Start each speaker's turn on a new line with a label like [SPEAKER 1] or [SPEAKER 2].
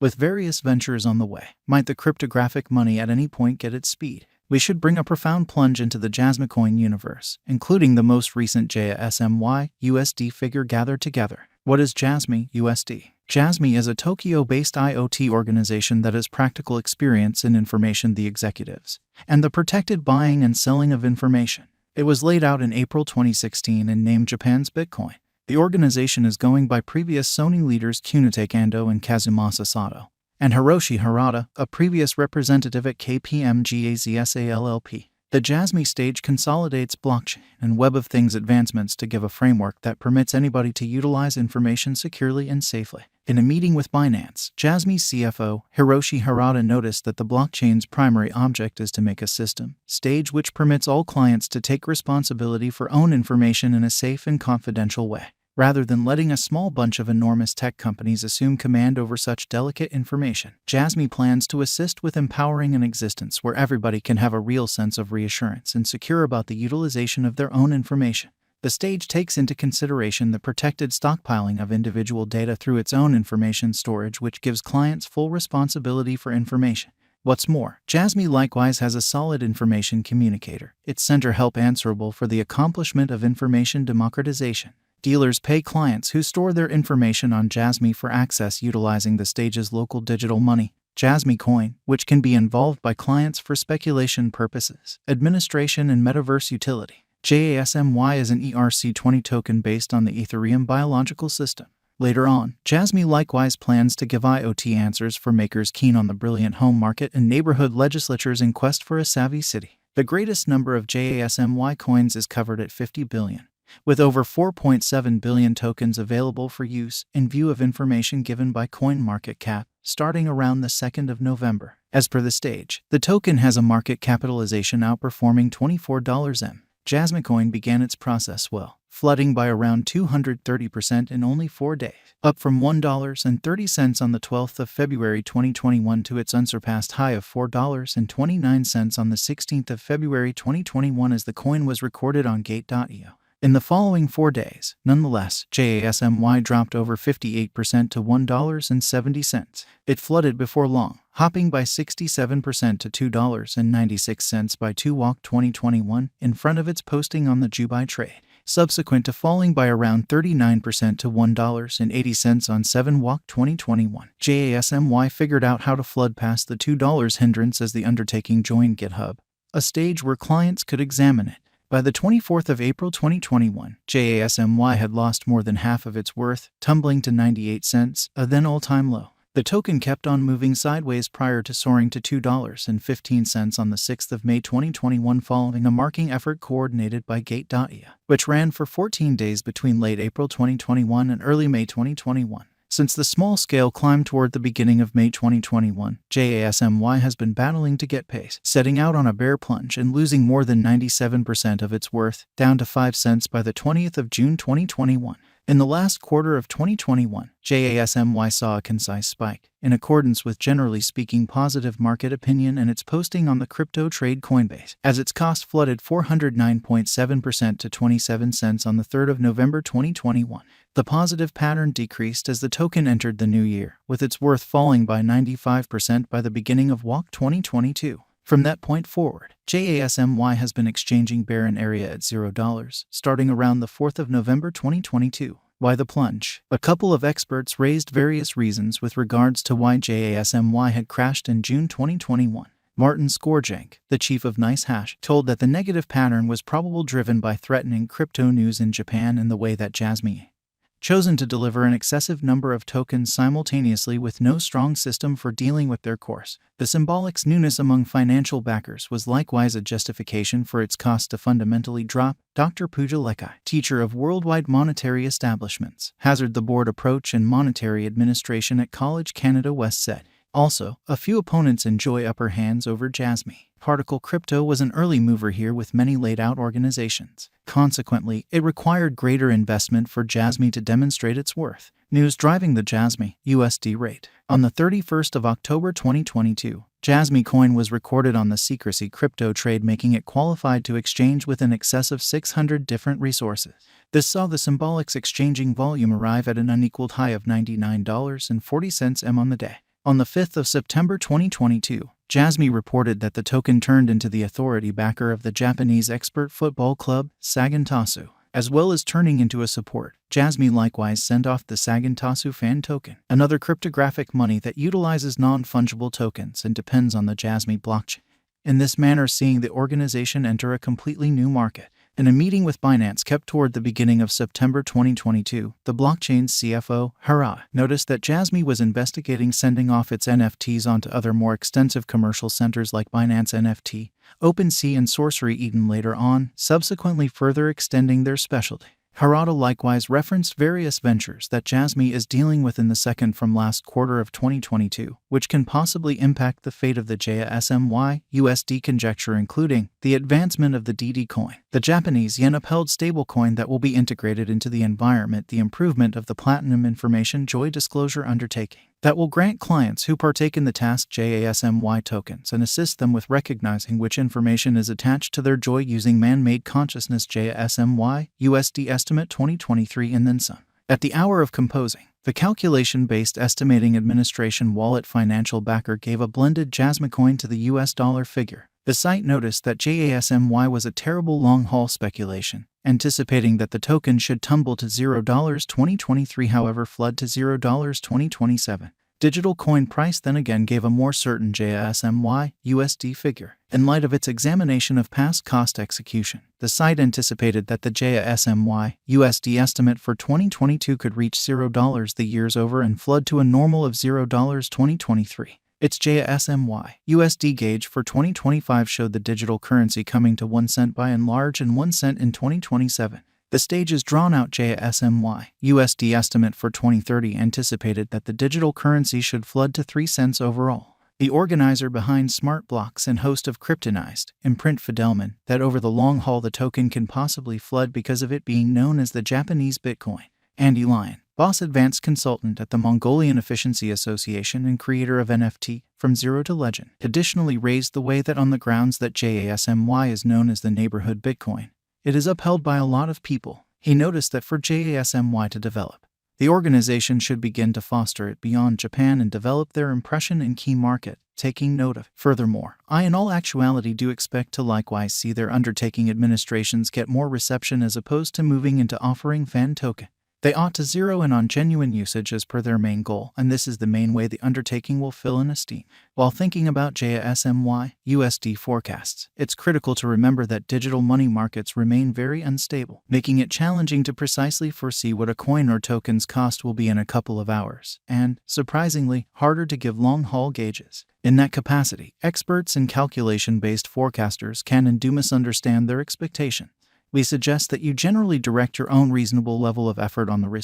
[SPEAKER 1] With various ventures on the way, might the cryptographic money at any point get its speed? We should bring a profound plunge into the JASMY coin universe, including the most recent JASMY USD figure gathered together. What is JASMY USD? JASMY is a Tokyo-based IoT organization that has practical experience in information the executives and the protected buying and selling of information. It was laid out in April 2016 and named Japan's Bitcoin. The organization is going by previous Sony leaders Kunitake Ando and Kazumasa Sato, and Hiroshi Harada, a previous representative at KPMG LLP. The JASMY stage consolidates blockchain and Web of Things advancements to give a framework that permits anybody to utilize information securely and safely. In a meeting with Binance, JASMY's CFO, Hiroshi Harada, noticed that the blockchain's primary object is to make a system stage which permits all clients to take responsibility for own information in a safe and confidential way, rather than letting a small bunch of enormous tech companies assume command over such delicate information. JASMY plans to assist with empowering an existence where everybody can have a real sense of reassurance and secure about the utilization of their own information. The stage takes into consideration the protected stockpiling of individual data through its own information storage, which gives clients full responsibility for information. What's more, JASMY likewise has a solid information communicator, its center help answerable for the accomplishment of information democratization. Dealers pay clients who store their information on JASMY for access utilizing the stage's local digital money, JASMY coin, which can be involved by clients for speculation purposes, administration, and metaverse utility. JASMY is an ERC20 token based on the Ethereum biological system. Later on, JASMY likewise plans to give IoT answers for makers keen on the brilliant home market and neighborhood legislatures in quest for a savvy city. The greatest number of JASMY coins is covered at 50 billion. With over 4.7 billion tokens available for use in view of information given by CoinMarketCap, starting around the 2nd of November. As per the stage, the token has a market capitalization outperforming $24 M. JASMY coin began its process well, flooding by around 230% in only 4 days, up from $1.30 on the 12th of February 2021 to its unsurpassed high of $4.29 on the 16th of February 2021 as the coin was recorded on Gate.io. In the following 4 days, nonetheless, JASMY dropped over 58% to $1.70. It flooded before long, hopping by 67% to $2.96 by 2-Walk 2021 in front of its posting on the Dubai trade, subsequent to falling by around 39% to $1.80 on 7-Walk 2021. JASMY figured out how to flood past the $2 hindrance as the undertaking joined GitHub, a stage where clients could examine it. By the 24th of April 2021, JASMY had lost more than half of its worth, tumbling to 98 cents, a then all-time low. The token kept on moving sideways prior to soaring to $2.15 on the 6th of May 2021 following a marking effort coordinated by Gate.io, which ran for 14 days between late April 2021 and early May 2021. Since the small-scale climb toward the beginning of May 2021, JASMY has been battling to get pace, setting out on a bear plunge and losing more than 97% of its worth, down to 5 cents by the 20th of June 2021. In the last quarter of 2021, JASMY saw a concise spike, in accordance with generally speaking positive market opinion and its posting on the crypto trade Coinbase, as its cost flooded 409.7% to 27 cents on the 3rd of November 2021. The positive pattern decreased as the token entered the new year, with its worth falling by 95% by the beginning of WALK 2022. From that point forward, JASMY has been exchanging barren area at $0, starting around the 4th of November 2022. Why the plunge? A couple of experts raised various reasons with regards to why JASMY had crashed in June 2021. Martin Skorjank, the chief of NiceHash, told that the negative pattern was probably driven by threatening crypto news in Japan and the way that JASMY chosen to deliver an excessive number of tokens simultaneously with no strong system for dealing with their course. The symbolic's newness among financial backers was likewise a justification for its cost to fundamentally drop. Dr. Pooja Lekai, teacher of worldwide monetary establishments, hazard the board approach and monetary administration at College Canada West said. Also, a few opponents enjoy upper hands over JASMY. Particle crypto was an early mover here with many laid-out organizations. Consequently, it required greater investment for JASMY to demonstrate its worth. News driving the JASMY USD rate. On the 31st of October 2022, JASMY coin was recorded on the secrecy crypto trade, making it qualified to exchange with an excess of 600 different resources. This saw the symbolic's exchanging volume arrive at an unequaled high of $99.40 M on the day. On the 5th of September 2022, JASMY reported that the token turned into the authority backer of the Japanese expert football club, Sagan Tosu. As well as turning into a support, JASMY likewise sent off the Sagan Tosu fan token, another cryptographic money that utilizes non-fungible tokens and depends on the JASMY blockchain. In this manner, seeing the organization enter a completely new market. In a meeting with Binance kept toward the beginning of September 2022, the blockchain's CFO, Hara, noticed that JASMY was investigating sending off its NFTs onto other more extensive commercial centers like Binance NFT, OpenSea and Sorcery Eden later on, subsequently further extending their specialty. Harada likewise referenced various ventures that JASMY is dealing with in the second from last quarter of 2022, which can possibly impact the fate of the JASMY USD conjecture, including the advancement of the DD coin, the Japanese yen-upheld stablecoin that will be integrated into the environment, the improvement of the Platinum Information Joy Disclosure undertaking that will grant clients who partake in the task JASMY tokens and assist them with recognizing which information is attached to their Joy using man-made consciousness JASMY USD estimate 2023 and then some. At the hour of composing, the calculation-based estimating administration wallet financial backer gave a blended JASMY coin to the US dollar figure. The site noticed that JASMY was a terrible long-haul speculation, anticipating that the token should tumble to $0 2023, however flood to $0 2027. Digital coin price then again gave a more certain JASMY USD figure. In light of its examination of past cost execution, the site anticipated that the JASMY USD estimate for 2022 could reach $0 the years over and flood to a normal of $0 2023. Its JASMY USD gauge for 2025 showed the digital currency coming to 1 cent by and large and 1 cent in 2027. The stage's drawn-out JASMY USD estimate for 2030 anticipated that the digital currency should flood to 3 cents overall. The organizer behind Smart Blocks and host of Kryptonized, Imprint Fidelman, that over the long haul the token can possibly flood because of it being known as the Japanese Bitcoin. Andy Lyon, boss advanced consultant at the Mongolian Efficiency Association and creator of NFT, From Zero to Legend, additionally raised the way that on the grounds that JASMY is known as the neighborhood Bitcoin, it is upheld by a lot of people. He noticed that for JASMY to develop, the organization should begin to foster it beyond Japan and develop their impression in key market, taking note of. Furthermore, I in all actuality do expect to likewise see their undertaking administrations get more reception as opposed to moving into offering fan token. They ought to zero in on genuine usage as per their main goal, and this is the main way the undertaking will fill in esteem. While thinking about JASMY USD forecasts, it's critical to remember that digital money markets remain very unstable, making it challenging to precisely foresee what a coin or token's cost will be in a couple of hours, and, surprisingly, harder to give long-haul gauges. In that capacity, experts and calculation-based forecasters can and do misunderstand their expectations. We suggest that you generally direct your own reasonable level of effort on the risk